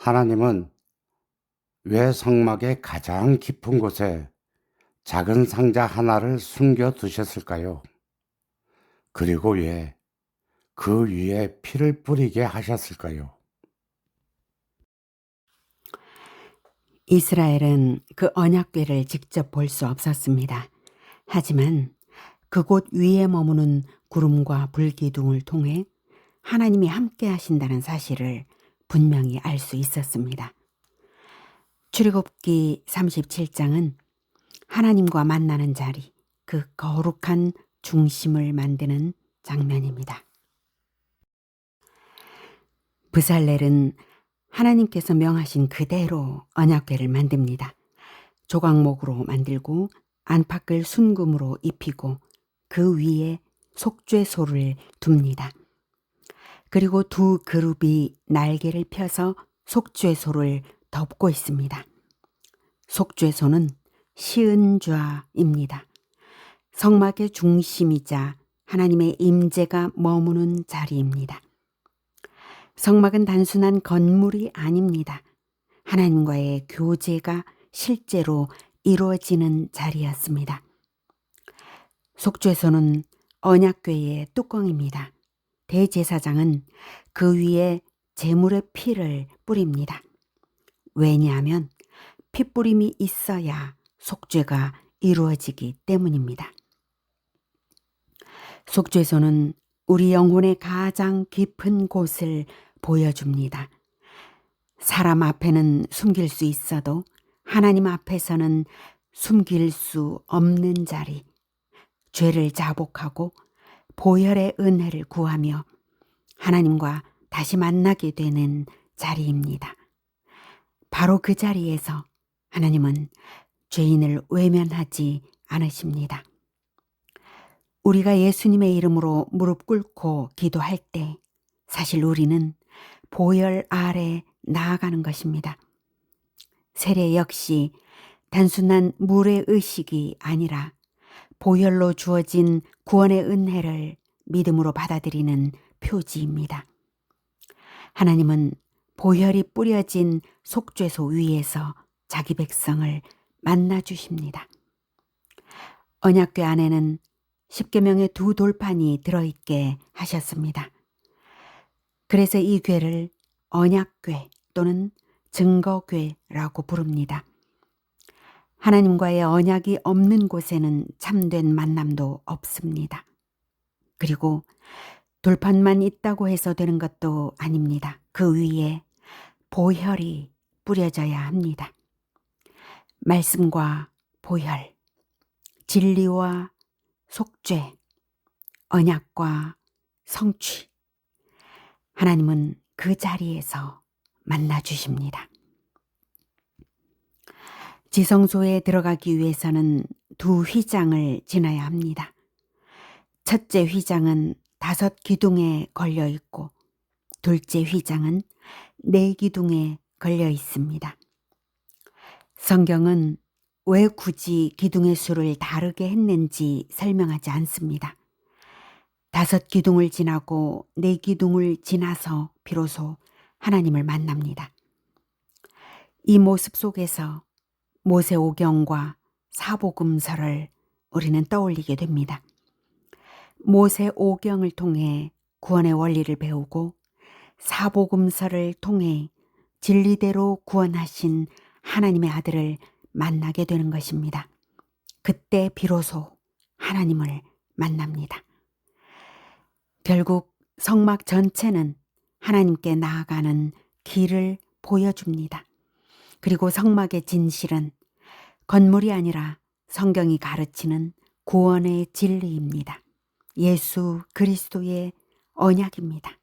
하나님은 왜 성막의 가장 깊은 곳에 작은 상자 하나를 숨겨 두셨을까요? 그리고 왜 그 위에 피를 뿌리게 하셨을까요? 이스라엘은 그 언약궤를 직접 볼 수 없었습니다. 하지만 그곳 위에 머무는 구름과 불기둥을 통해 하나님이 함께 하신다는 사실을 분명히 알 수 있었습니다. 출애굽기 37장은 하나님과 만나는 자리, 그 거룩한 중심을 만드는 장면입니다. 브살렐은 하나님께서 명하신 그대로 언약궤를 만듭니다. 조각목으로 만들고 안팎을 순금으로 입히고 그 위에 속죄소를 둡니다. 그리고 두 그룹이 날개를 펴서 속죄소를 덮고 있습니다. 속죄소는 시은좌입니다. 성막의 중심이자 하나님의 임재가 머무는 자리입니다. 성막은 단순한 건물이 아닙니다. 하나님과의 교제가 실제로 이루어지는 자리였습니다. 속죄소는 언약궤의 뚜껑입니다. 대제사장은 그 위에 제물의 피를 뿌립니다. 왜냐하면 피뿌림이 있어야 속죄가 이루어지기 때문입니다. 속죄소는 우리 영혼의 가장 깊은 곳을 보여줍니다. 사람 앞에는 숨길 수 있어도 하나님 앞에서는 숨길 수 없는 자리, 죄를 자복하고 보혈의 은혜를 구하며 하나님과 다시 만나게 되는 자리입니다. 바로 그 자리에서 하나님은 죄인을 외면하지 않으십니다. 우리가 예수님의 이름으로 무릎 꿇고 기도할 때 사실 우리는 보혈 아래 나아가는 것입니다. 세례 역시 단순한 물의 의식이 아니라 보혈로 주어진 구원의 은혜를 믿음으로 받아들이는 표지입니다. 하나님은 보혈이 뿌려진 속죄소 위에서 자기 백성을 만나주십니다. 언약궤 안에는 십계명의 두 돌판이 들어있게 하셨습니다. 그래서 이 궤를 언약궤 또는 증거궤라고 부릅니다. 하나님과의 언약이 없는 곳에는 참된 만남도 없습니다. 그리고 돌판만 있다고 해서 되는 것도 아닙니다. 그 위에 보혈이 뿌려져야 합니다. 말씀과 보혈, 진리와 속죄, 언약과 성취. 하나님은 그 자리에서 만나주십니다. 지성소에 들어가기 위해서는 두 휘장을 지나야 합니다. 첫째 휘장은 5 기둥에 걸려 있고 둘째 휘장은 4 기둥에 걸려 있습니다. 성경은 왜 굳이 기둥의 수를 다르게 했는지 설명하지 않습니다. 5 기둥을 지나고 4 기둥을 지나서 비로소 하나님을 만납니다. 이 모습 속에서 모세오경과 사복음서를 우리는 떠올리게 됩니다. 모세오경을 통해 구원의 원리를 배우고 사복음서를 통해 진리대로 구원하신 하나님의 아들을 만나게 되는 것입니다. 그때 비로소 하나님을 만납니다. 결국 성막 전체는 하나님께 나아가는 길을 보여줍니다. 그리고 성막의 진실은 건물이 아니라 성경이 가르치는 구원의 진리입니다. 예수 그리스도의 언약입니다.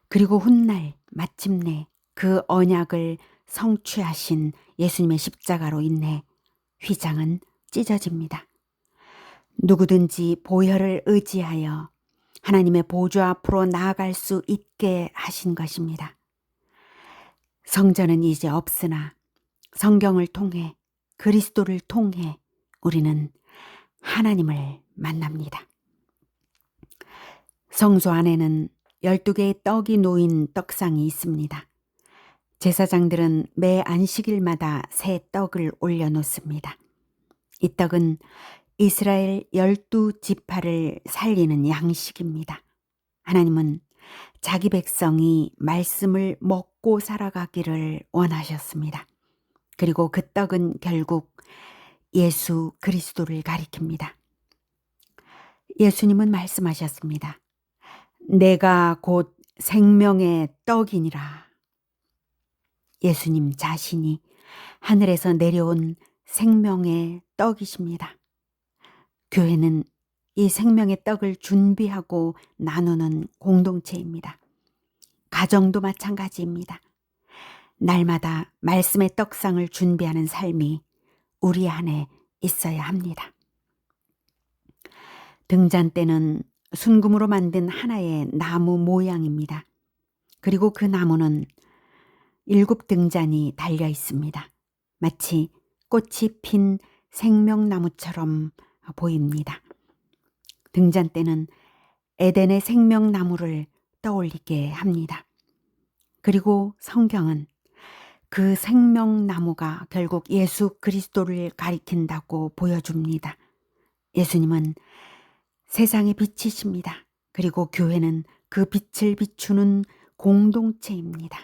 그리고 훗날 마침내 그 언약을 성취하신 예수님의 십자가로 인해 휘장은 찢어집니다. 누구든지 보혈을 의지하여 하나님의 보좌 앞으로 나아갈 수 있게 하신 것입니다. 성전은 이제 없으나 성경을 통해 그리스도를 통해 우리는 하나님을 만납니다. 성소 안에는 12개의 떡이 놓인 떡상이 있습니다. 제사장들은 매 안식일마다 새 떡을 올려놓습니다. 이 떡은 이스라엘 12지파를 살리는 양식입니다. 하나님은 자기 백성이 말씀을 먹고 살아가기를 원하셨습니다. 그리고 그 떡은 결국 예수 그리스도를 가리킵니다. 예수님은 말씀하셨습니다. 내가 곧 생명의 떡이니라. 예수님 자신이 하늘에서 내려온 생명의 떡이십니다. 교회는 이 생명의 떡을 준비하고 나누는 공동체입니다. 가정도 마찬가지입니다. 날마다 말씀의 떡상을 준비하는 삶이 우리 안에 있어야 합니다. 등잔대는 순금으로 만든 하나의 나무 모양입니다. 그리고 그 나무는 7등잔이 달려 있습니다. 마치 꽃이 핀 생명나무처럼 보입니다. 등잔대는 에덴의 생명나무를 떠올리게 합니다. 그리고 성경은 그 생명나무가 결국 예수 그리스도를 가리킨다고 보여줍니다. 예수님은 세상의 빛이십니다. 그리고 교회는 그 빛을 비추는 공동체입니다.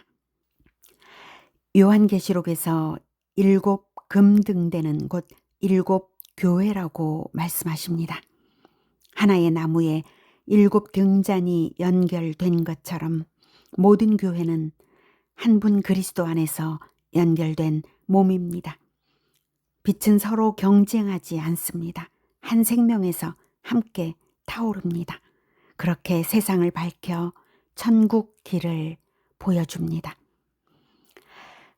요한계시록에서 7 금등대는 곧 7 교회라고 말씀하십니다. 하나의 나무에 7 등잔이 연결된 것처럼 모든 교회는 한 분 그리스도 안에서 연결된 몸입니다. 빛은 서로 경쟁하지 않습니다. 한 생명에서 함께 타오릅니다. 그렇게 세상을 밝혀 천국 길을 보여줍니다.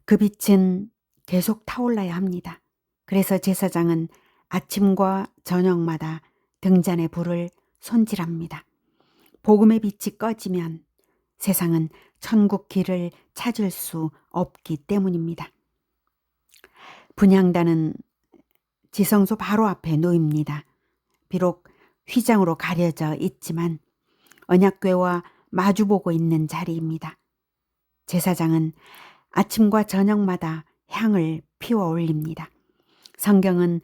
그 빛은 계속 타올라야 합니다. 그래서 제사장은 아침과 저녁마다 등잔의 불을 손질합니다. 복음의 빛이 꺼지면 세상은 천국 길을 찾을 수 없기 때문입니다. 분향단은 지성소 바로 앞에 놓입니다. 비록 휘장으로 가려져 있지만 언약궤와 마주보고 있는 자리입니다. 제사장은 아침과 저녁마다 향을 피워 올립니다. 성경은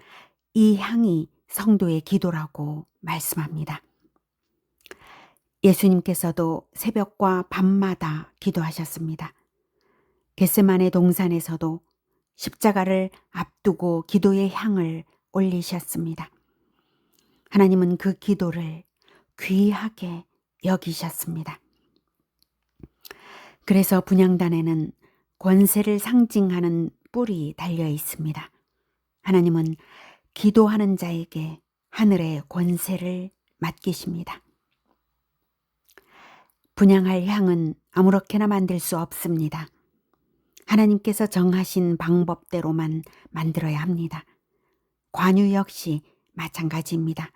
이 향이 성도의 기도라고 말씀합니다. 예수님께서도 새벽과 밤마다 기도하셨습니다. 겟세마네 동산에서도 십자가를 앞두고 기도의 향을 올리셨습니다. 하나님은 그 기도를 귀하게 여기셨습니다. 그래서 분향단에는 권세를 상징하는 뿔이 달려 있습니다. 하나님은 기도하는 자에게 하늘의 권세를 맡기십니다. 분향할 향은 아무렇게나 만들 수 없습니다. 하나님께서 정하신 방법대로만 만들어야 합니다. 관유 역시 마찬가지입니다.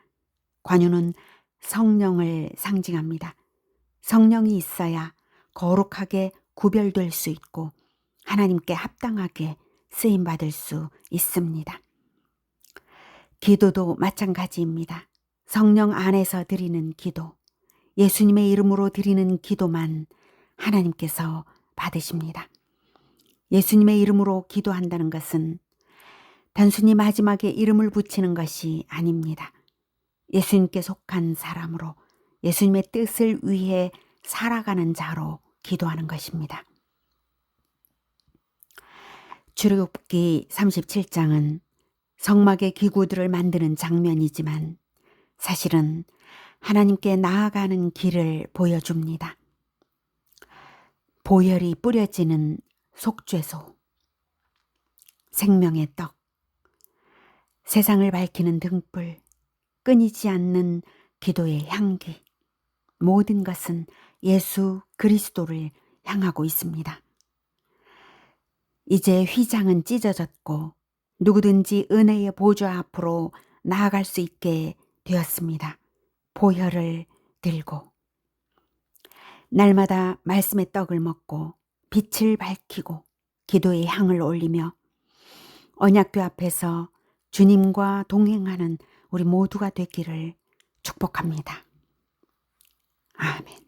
관유는 성령을 상징합니다. 성령이 있어야 거룩하게 구별될 수 있고 하나님께 합당하게 쓰임받을 수 있습니다. 기도도 마찬가지입니다. 성령 안에서 드리는 기도, 예수님의 이름으로 드리는 기도만 하나님께서 받으십니다. 예수님의 이름으로 기도한다는 것은 단순히 마지막에 이름을 붙이는 것이 아닙니다. 예수님께 속한 사람으로 예수님의 뜻을 위해 살아가는 자로 기도하는 것입니다. 출애굽기 37장은 성막의 기구들을 만드는 장면이지만 사실은 하나님께 나아가는 길을 보여줍니다. 보혈이 뿌려지는 속죄소, 생명의 떡, 세상을 밝히는 등불, 끊이지 않는 기도의 향기, 모든 것은 예수 그리스도를 향하고 있습니다. 이제 휘장은 찢어졌고 누구든지 은혜의 보좌 앞으로 나아갈 수 있게 되었습니다. 보혈을 들고 날마다 말씀의 떡을 먹고 빛을 밝히고 기도의 향을 올리며 언약궤 앞에서 주님과 동행하는 우리 모두가 되기를 축복합니다. 아멘.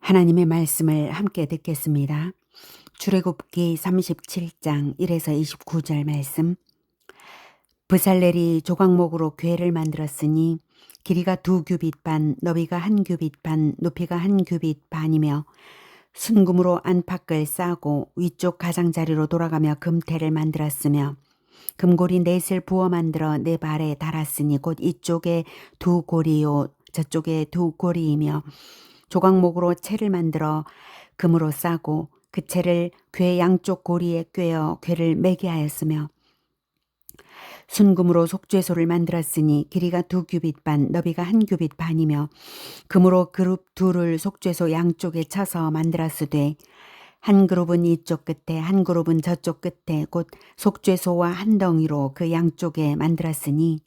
하나님의 말씀을 함께 듣겠습니다. 출애굽기 37장 1에서 29절 말씀. 브살렐이 조각목으로 궤를 만들었으니 길이가 2규빗 반, 너비가 1규빗 반, 높이가 1규빗 반이며 순금으로 안팎을 싸고 위쪽 가장자리로 돌아가며 금태를 만들었으며 금고리 넷을 부어 만들어 네 발에 달았으니 곧 이쪽에 2고리요 저쪽에 2고리이며 조각목으로 채를 만들어 금으로 싸고 그 채를 궤 양쪽 고리에 꿰어 궤를 매게 하였으며 순금으로 속죄소를 만들었으니 길이가 2규빗 반, 너비가 1규빗 반이며 금으로 그룹 둘을 속죄소 양쪽에 쳐서 만들었으되 한 그룹은 이쪽 끝에 한 그룹은 저쪽 끝에 곧 속죄소와 한 덩이로 그 양쪽에 만들었으니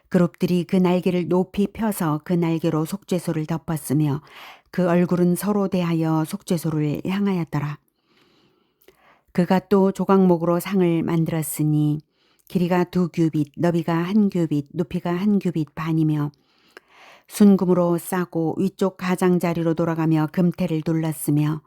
그룹들이 그 날개를 높이 펴서 그 날개로 속죄소를 덮었으며 그 얼굴은 서로 대하여 속죄소를 향하였더라. 그가 또 조각목으로 상을 만들었으니 길이가 2규빗, 너비가 1규빗, 높이가 1규빗 반이며 순금으로 싸고 위쪽 가장자리로 돌아가며 금태를 둘렀으며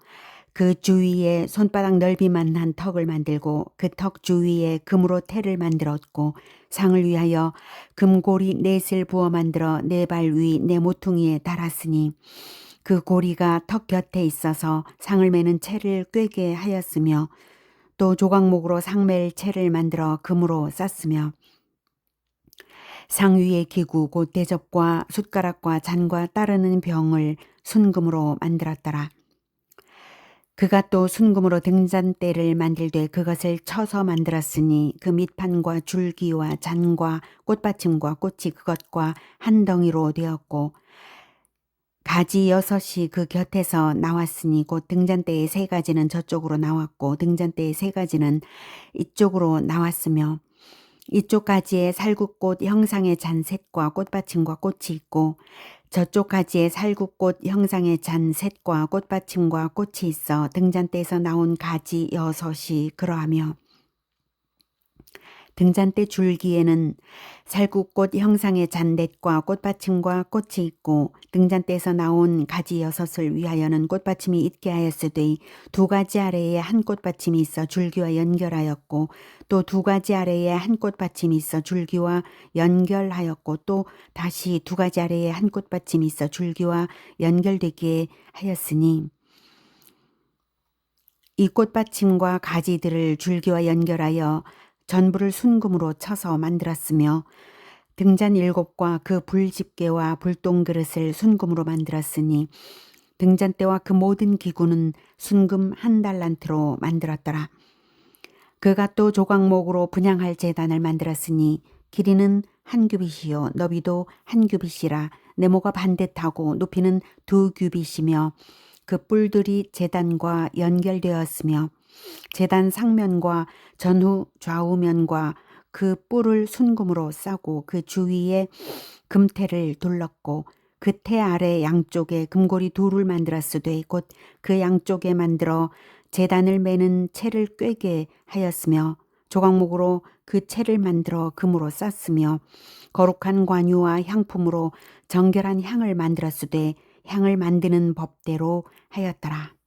그 주위에 손바닥 넓이만한 턱을 만들고 그 턱 주위에 금으로 태를 만들었고 상을 위하여 금고리 넷을 부어 만들어 네 발 위 네 모퉁이에 달았으니 그 고리가 턱 곁에 있어서 상을 매는 채를 꿰게 하였으며 또 조각목으로 상맬 채를 만들어 금으로 쌌으며 상 위의 기구 곧 대접과 숟가락과 잔과 따르는 병을 순금으로 만들었더라. 그가 또 순금으로 등잔대를 만들되 그것을 쳐서 만들었으니 그 밑판과 줄기와 잔과 꽃받침과 꽃이 그것과 한 덩이로 되었고 가지 6이 그 곁에서 나왔으니 곧 등잔대의 3가지는 저쪽으로 나왔고 등잔대의 3가지는 이쪽으로 나왔으며 이쪽 가지에 살구꽃 형상의 잔 셋과 꽃받침과 꽃이 있고 저쪽 가지에 살구꽃 형상의 잔 셋과 꽃받침과 꽃이 있어 등잔대에서 나온 가지 6이 그러하며 등잔대 줄기에는 살구꽃 형상의 잔넷과 꽃받침과 꽃이 있고 등잔대에서 나온 가지 6을 위하여는 꽃받침이 있게 하였으되 2가지 아래에 한 꽃받침이 있어 줄기와 연결하였고 또 2가지 아래에 한 꽃받침이 있어 줄기와 연결하였고 또 다시 2가지 아래에 한 꽃받침이 있어 줄기와 연결되게 하였으니 이 꽃받침과 가지들을 줄기와 연결하여 전부를 순금으로 쳐서 만들었으며 등잔 7과 그 불집게와 불똥그릇을 순금으로 만들었으니 등잔대와 그 모든 기구는 순금 1달란트로 만들었더라. 그가 또 조각목으로 분향할 제단을 만들었으니 길이는 1규빗이요 너비도 1규빗이라 네모가 반듯하고 높이는 2규빗이며 그 뿔들이 제단과 연결되었으며 제단 상면과 전후 좌우면과 그 뿔을 순금으로 싸고 그 주위에 금태를 둘렀고 그 태 아래 양쪽에 금고리 2를 만들었으되 곧 그 양쪽에 만들어 제단을 매는 채를 꿰게 하였으며 조각목으로 그 채를 만들어 금으로 쌌으며 거룩한 관유와 향품으로 정결한 향을 만들었으되 향을 만드는 법대로 하였더라.